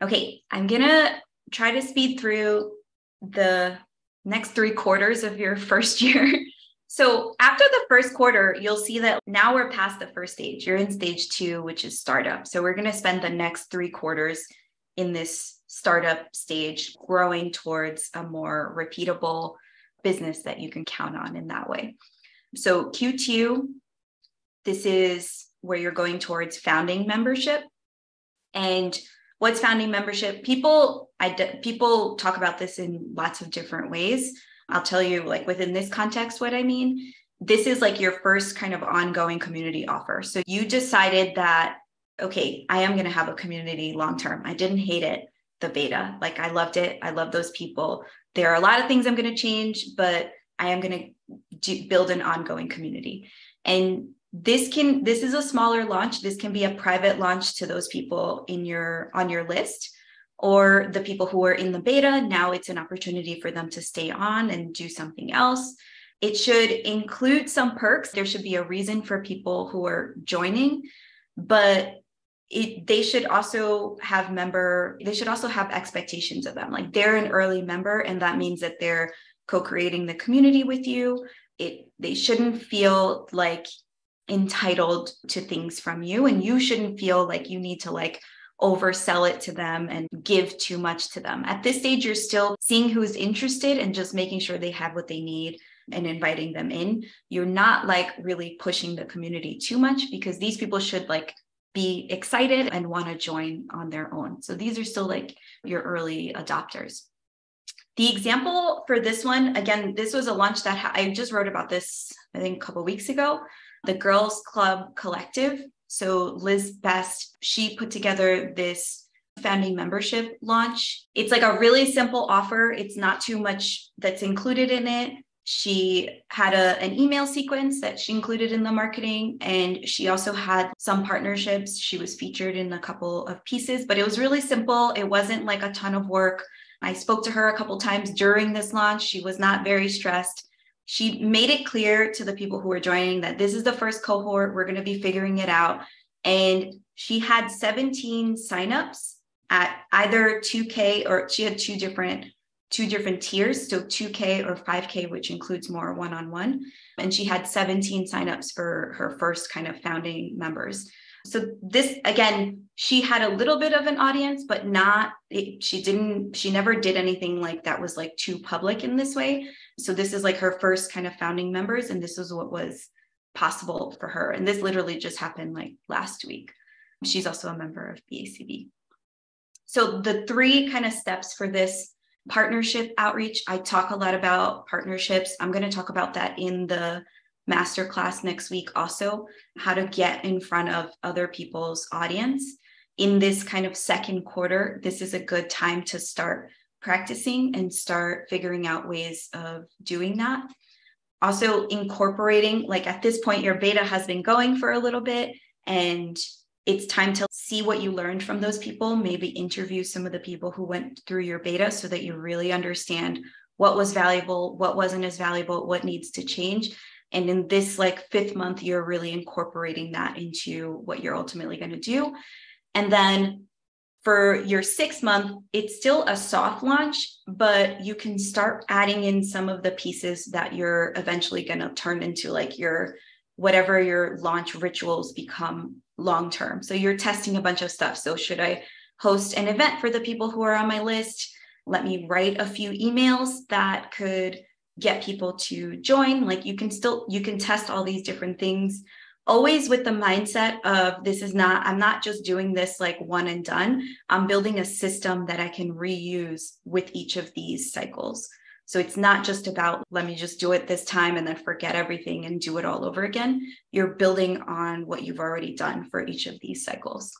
Okay, I'm gonna try to speed through the next 3 quarters of your first year. So after the first quarter, you'll see that now we're past the first stage. You're in stage 2, which is startup. So we're going to spend the next 3 quarters in this startup stage, growing towards a more repeatable business that you can count on in that way. So Q2, this is where you're going towards founding membership. And what's founding membership? People talk about this in lots of different ways. I'll tell you, like within this context, what I mean. This is like your first kind of ongoing community offer. So you decided that, okay, I am going to have a community long-term. I didn't hate it, the beta. Like I loved it. I love those people. There are a lot of things I'm going to change, but I am going to build an ongoing community. And this is a smaller launch. This can be a private launch to those people on your list, or the people who are in the beta. Now it's an opportunity for them to stay on and do something else. It should include some perks. There should be a reason for people who are joining, but they should also have expectations of them. Like they're an early member, and that means that they're co-creating the community with you. They shouldn't feel like entitled to things from you, and you shouldn't feel like you need to like oversell it to them and give too much to them. At this stage, you're still seeing who's interested and just making sure they have what they need and inviting them in. You're not like really pushing the community too much, because these people should like be excited and want to join on their own. So these are still like your early adopters. The example for this one, again, this was a launch that I just wrote about this, I think a couple of weeks ago, the Girls Club Collective. So Liz Best, she put together this founding membership launch. It's like a really simple offer. It's not too much that's included in it. She had an email sequence that she included in the marketing, and she also had some partnerships. She was featured in a couple of pieces, but it was really simple. It wasn't like a ton of work. I spoke to her a couple times during this launch. She was not very stressed. She made it clear to the people who were joining that this is the first cohort. We're going to be figuring it out. And she had 17 signups at either 2K, or she had two different tiers. So 2K or 5K, which includes more one-on-one. And she had 17 signups for her first kind of founding members. So this, again, she had a little bit of an audience, but she never did anything like that was like too public in this way. So this is like her first kind of founding members, and this is what was possible for her. And this literally just happened like last week. She's also a member of BACB. So the 3 kind of steps for this partnership outreach, I talk a lot about partnerships. I'm going to talk about that in the masterclass next week also, how to get in front of other people's audience. In this kind of second quarter, this is a good time to start practicing and start figuring out ways of doing that. Also incorporating, like at this point, your beta has been going for a little bit, and it's time to see what you learned from those people, maybe interview some of the people who went through your beta so that you really understand what was valuable, what wasn't as valuable, what needs to change. And in this like 5th month, you're really incorporating that into what you're ultimately going to do. And then for your 6th month, it's still a soft launch, but you can start adding in some of the pieces that you're eventually going to turn into like whatever your launch rituals become long-term. So you're testing a bunch of stuff. So should I host an event for the people who are on my list? Let me write a few emails that could get people to join. Like you can test all these different things, always with the mindset of I'm not just doing this like one and done. I'm building a system that I can reuse with each of these cycles. So it's not just about, let me just do it this time and then forget everything and do it all over again. You're building on what you've already done for each of these cycles.